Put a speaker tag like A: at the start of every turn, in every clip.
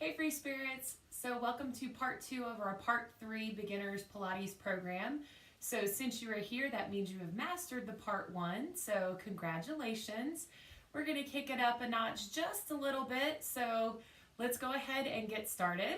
A: Hey Free Spirits, so welcome to part 2 of our part 3 beginners Pilates program. So since you are here, that means you have mastered the part 1, so congratulations. We're going to kick it up a notch just a little bit, so let's go ahead and get started.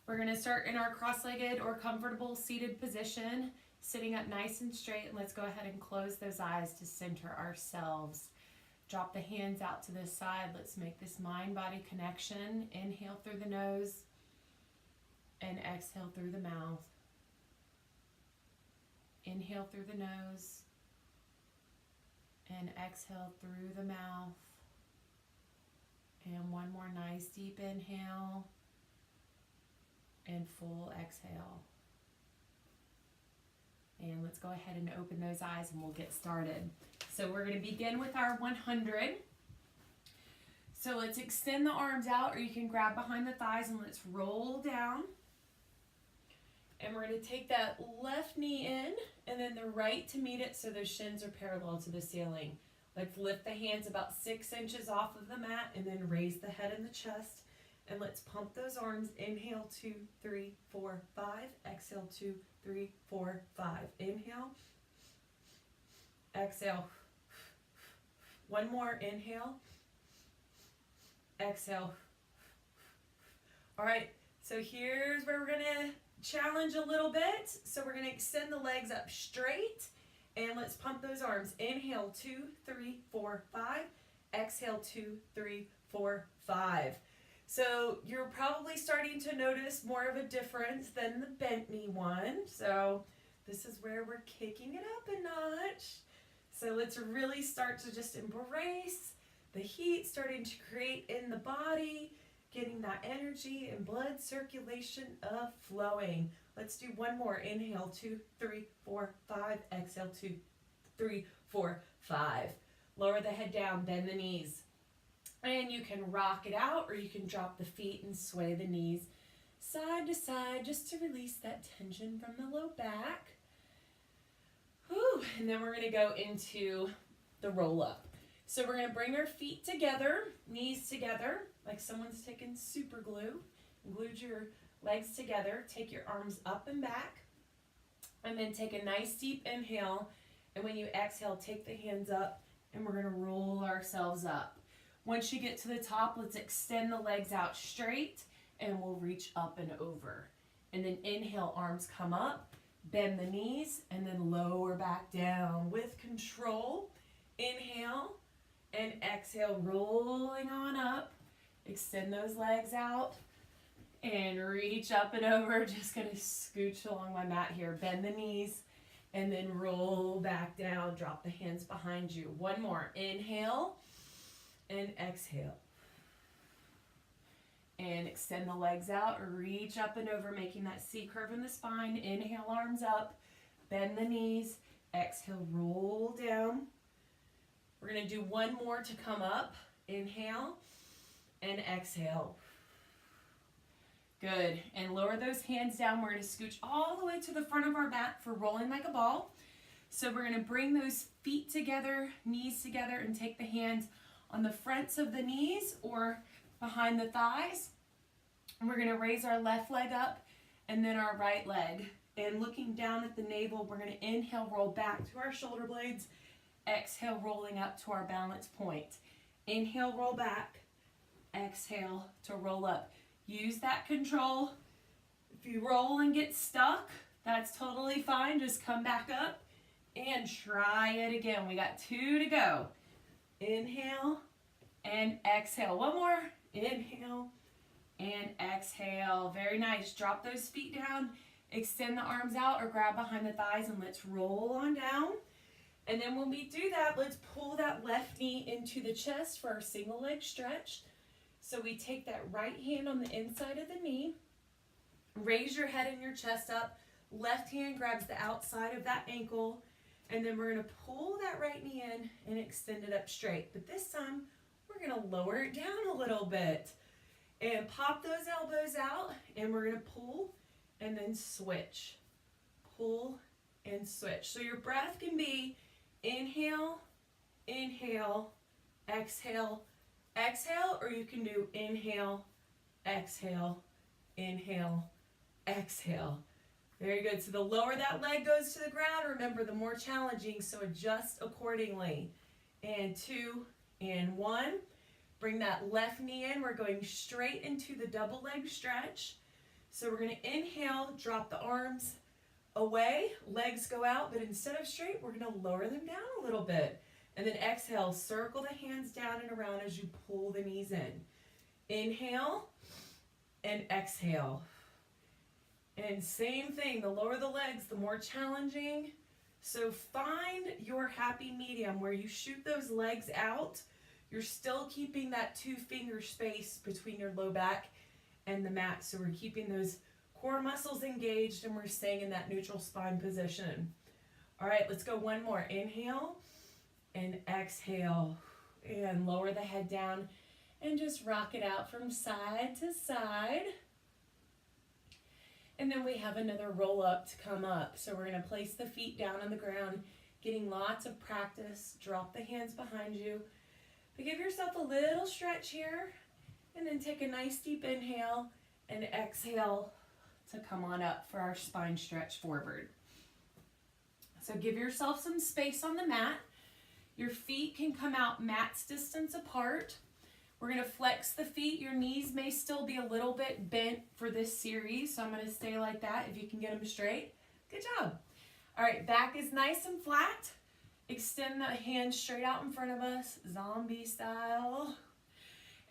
A: We're going to start in our cross-legged or comfortable seated position, sitting up nice and straight, and let's go ahead and close those eyes to center ourselves. Drop the hands out to the side. Let's make this mind-body connection. Inhale through the nose and exhale through the mouth. Inhale through the nose and exhale through the mouth. And one more nice deep inhale and full exhale. And let's go ahead and open those eyes and we'll get started. So we're going to begin with our 100. So let's extend the arms out, or you can grab behind the thighs and let's roll down. And we're going to take that left knee in and then the right to meet it so those shins are parallel to the ceiling. Let's lift the hands about 6 inches off of the mat and then raise the head and the chest. And let's pump those arms. Inhale, 2, 3, 4, 5. Exhale, 2, 3, 4, 5. Inhale. Exhale. One more. Inhale. Exhale. All right, so here's where we're going to challenge a little bit. So we're going to extend the legs up straight. And let's pump those arms. Inhale, 2, 3, 4, 5. Exhale, 2, 3, 4, 5. So you're probably starting to notice more of a difference than the bent knee one. So this is where we're kicking it up a notch. So let's really start to just embrace the heat starting to create in the body, getting that energy and blood circulation flowing. Let's do one more. Inhale, 2, 3, 4, 5. Exhale, 2, 3, 4, 5. Lower the head down, bend the knees. And you can rock it out, or you can drop the feet and sway the knees side to side just to release that tension from the low back. Whew. And then we're going to go into the roll up. So we're going to bring our feet together, knees together, like someone's taken super glue and glued your legs together. Take your arms up and back, and then take a nice deep inhale. And when you exhale, take the hands up, and we're going to roll ourselves up. Once you get to the top, let's extend the legs out straight and we'll reach up and over. And then inhale, arms come up, bend the knees, and then lower back down with control. Inhale and exhale, rolling on up. Extend those legs out and reach up and over. Just gonna scooch along my mat here. Bend the knees and then roll back down. Drop the hands behind you. One more. Inhale. And exhale. And extend the legs out, reach up and over, making that C curve in the spine. Inhale, arms up, bend the knees. Exhale, roll down. We're going to do one more to come up. Inhale and exhale. Good. And lower those hands down. We're going to scooch all the way to the front of our mat for rolling like a ball. So we're going to bring those feet together, knees together, and take the hands on the fronts of the knees or behind the thighs. And we're going to raise our left leg up and then our right leg. And looking down at the navel, we're going to inhale, roll back to our shoulder blades. Exhale, rolling up to our balance point. Inhale, roll back. Exhale to roll up. Use that control. If you roll and get stuck, that's totally fine. Just come back up and try it again. We got 2 to go. Inhale and exhale. One more. Inhale and exhale. Very nice. Drop those feet down. Extend the arms out or grab behind the thighs and let's roll on down. And then when we do that, let's pull that left knee into the chest for our single leg stretch. So we take that right hand on the inside of the knee. Raise your head and your chest up. Left hand grabs the outside of that ankle. And then we're going to pull that right knee in and extend it up straight. But this time, we're going to lower it down a little bit. And pop those elbows out. And we're going to pull and then switch. Pull and switch. So your breath can be inhale, inhale, exhale, exhale. Or you can do inhale, exhale, inhale, exhale. Very good. So the lower that leg goes to the ground, remember, the more challenging, so adjust accordingly. And 2 and 1. Bring that left knee in. We're going straight into the double leg stretch. So we're going to inhale, drop the arms away, legs go out, but instead of straight, we're going to lower them down a little bit. And then exhale, circle the hands down and around as you pull the knees in. Inhale and exhale. And same thing, the lower the legs, the more challenging. So find your happy medium where you shoot those legs out. You're still keeping that 2-finger space between your low back and the mat. So we're keeping those core muscles engaged and we're staying in that neutral spine position. All right, let's go one more. Inhale and exhale. And lower the head down and just rock it out from side to side. And then we have another roll up to come up. So we're going to place the feet down on the ground, getting lots of practice. Drop the hands behind you. But give yourself a little stretch here. And then take a nice deep inhale and exhale to come on up for our spine stretch forward. So give yourself some space on the mat. Your feet can come out mat's distance apart. We're going to flex the feet. Your knees may still be a little bit bent for this series, so I'm going to stay like that if you can get them straight. Good job. All right, back is nice and flat. Extend the hands straight out in front of us, zombie style.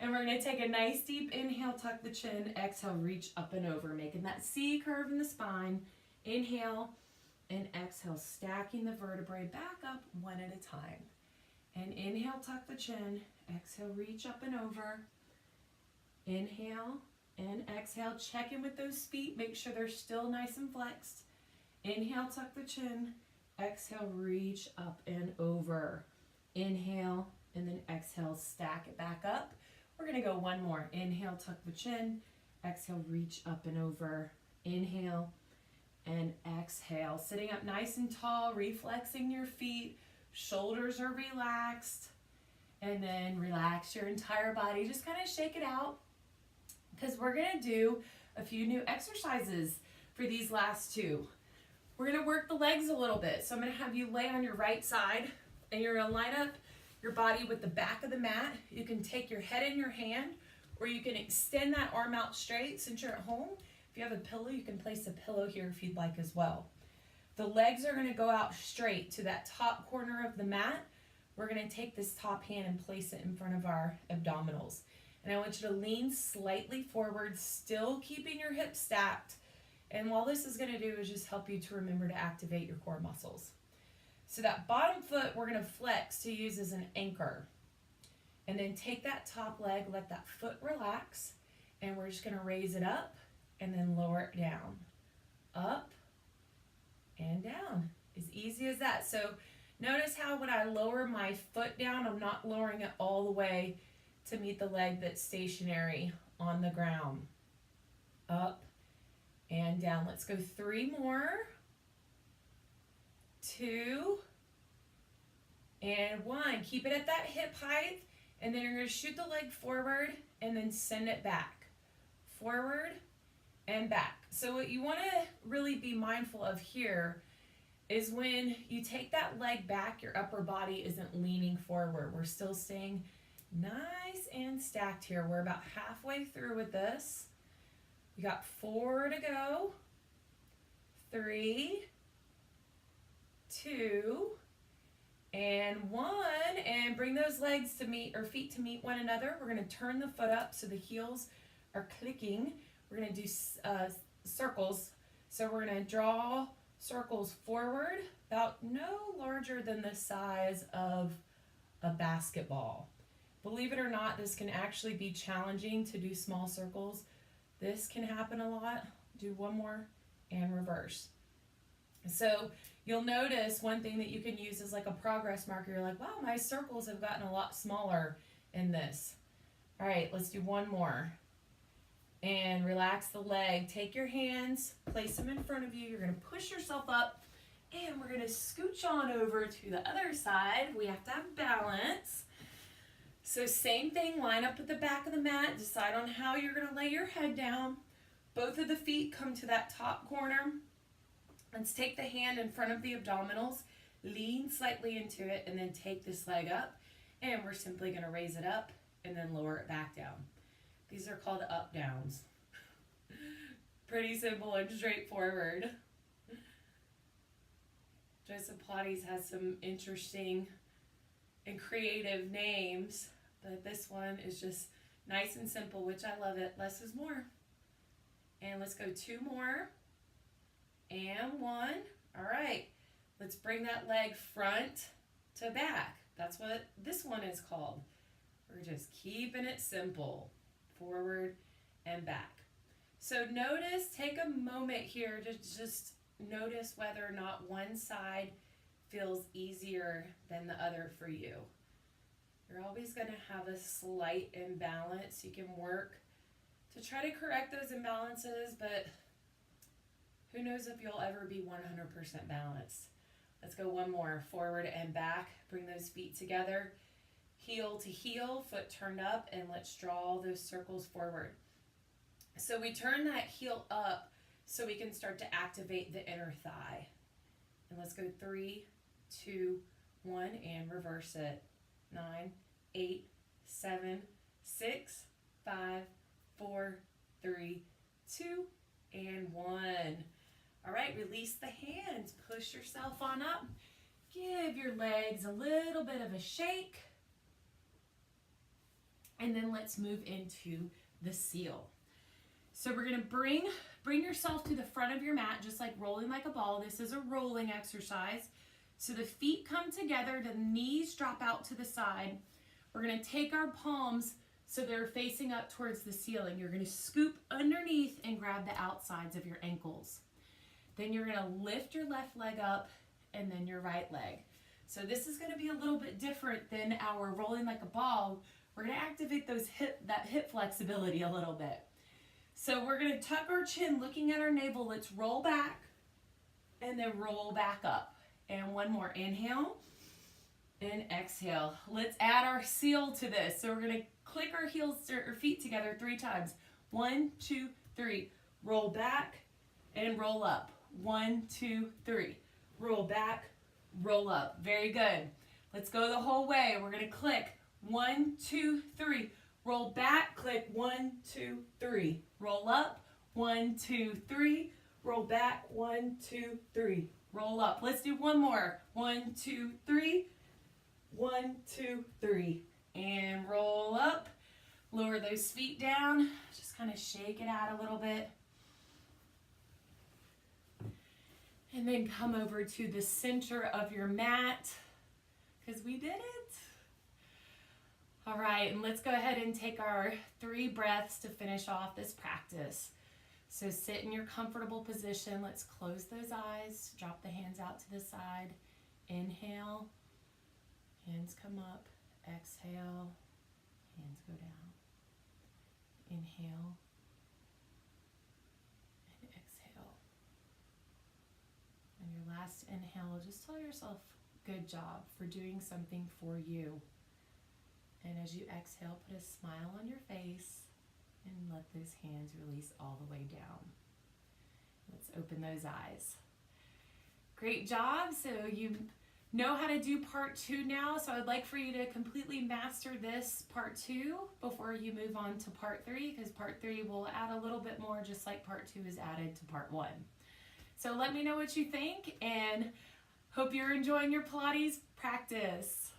A: And we're going to take a nice deep inhale, tuck the chin, exhale, reach up and over, making that C curve in the spine. Inhale and exhale, stacking the vertebrae back up one at a time. And inhale, tuck the chin, exhale, reach up and over. Inhale and exhale, check in with those feet, make sure they're still nice and flexed. Inhale, tuck the chin, exhale, reach up and over. Inhale and then exhale, stack it back up. We're going to go one more. Inhale, tuck the chin, exhale, reach up and over. Inhale and exhale, sitting up nice and tall, reflexing your feet. Shoulders are relaxed, and then relax your entire body. Just kind of shake it out because we're going to do a few new exercises for these last two. We're going to work the legs a little bit. So I'm going to have you lay on your right side and you're going to line up your body with the back of the mat. You can take your head in your hand or you can extend that arm out straight since you're at home. If you have a pillow, you can place a pillow here if you'd like as well. The legs are going to go out straight to that top corner of the mat. We're going to take this top hand and place it in front of our abdominals. And I want you to lean slightly forward, still keeping your hips stacked. And all this is going to do is just help you to remember to activate your core muscles. So that bottom foot we're going to flex to use as an anchor. And then take that top leg, let that foot relax. And we're just going to raise it up and then lower it down. Up and down. As easy as that. So notice how when I lower my foot down, I'm not lowering it all the way to meet the leg that's stationary on the ground. Up and down. Let's go 3 more. 2 and 1. Keep it at that hip height, and then you're going to shoot the leg forward and then send it back. Forward and back. So what you want to really be mindful of here is when you take that leg back, your upper body isn't leaning forward. We're still staying nice and stacked here. We're about halfway through with this. We got 4 to go. 3, 2, and 1. And bring those legs to meet, or feet to meet one another. We're going to turn the foot up so the heels are clicking. We're going to do circles. So we're going to draw circles forward, about no larger than the size of a basketball. Believe it or not, this can actually be challenging to do small circles. This can happen a lot. Do one more and reverse. So you'll notice one thing that you can use is like a progress marker. You're like, wow, my circles have gotten a lot smaller in this. All right, let's do one more. And relax the leg. Take your hands, place them in front of you. You're going to push yourself up, and we're going to scooch on over to the other side. We have to have balance. So same thing, line up at the back of the mat, decide on how you're gonna lay your head down. Both of the feet come to that top corner. Let's take the hand in front of the abdominals, lean slightly into it, and then take this leg up. And we're simply gonna raise it up and then lower it back down. These are called up downs. Pretty simple and straightforward. Joseph Pilates has some interesting and creative names, but this one is just nice and simple, which I love it. Less is more. And let's go 2 more. And 1. All right. Let's bring that leg front to back. That's what this one is called. We're just keeping it simple. Forward and back. So notice, take a moment here to just notice whether or not one side feels easier than the other for you. You're always going to have a slight imbalance. You can work to try to correct those imbalances, but who knows if you'll ever be 100% balanced. Let's go 1 more. Forward and back. Bring those feet together. Heel to heel, foot turned up, and let's draw those circles forward. So we turn that heel up so we can start to activate the inner thigh. And let's go 3, 2, 1, and reverse it. 9, 8, 7, 6, 5, 4, 3, 2, and 1. All right, release the hands. Push yourself on up. Give your legs a little bit of a shake. And then let's move into the seal. So we're going to bring yourself to the front of your mat, just like rolling like a ball. This is a rolling exercise. So the feet come together, the knees drop out to the side. We're going to take our palms so they're facing up towards the ceiling. You're going to scoop underneath and grab the outsides of your ankles. Then you're going to lift your left leg up and then your right leg. So this is going to be a little bit different than our rolling like a ball. We're going to activate that hip flexibility a little bit. So we're going to tuck our chin looking at our navel. Let's roll back and then roll back up. And 1 more. Inhale and exhale. Let's add our seal to this. So we're going to click our feet together 3 times. 1, 2, 3. Roll back and roll up. 1, 2, 3. Roll back, roll up. Very good. Let's go the whole way. We're going to click. 1, 2, 3. Roll back, click. 1, 2, 3. Roll up. 1, 2, 3. Roll back. 1, 2, 3. Roll up. Let's do 1 more. 1, 2, 3. 1, 2, 3. And roll up. Lower those feet down. Just kind of shake it out a little bit. And then come over to the center of your mat, because we did it. All right, and let's go ahead and take our 3 breaths to finish off this practice. So sit in your comfortable position. Let's close those eyes. Drop the hands out to the side. Inhale. Hands come up. Exhale. Hands go down. Inhale. And exhale. And your last inhale, just tell yourself, good job for doing something for you. And as you exhale, put a smile on your face and let those hands release all the way down. Let's open those eyes. Great job. So you know how to do part 2 now. So I'd like for you to completely master this part 2 before you move on to part 3, because part 3 will add a little bit more, just like part 2 is added to part 1. So let me know what you think, and hope you're enjoying your Pilates practice.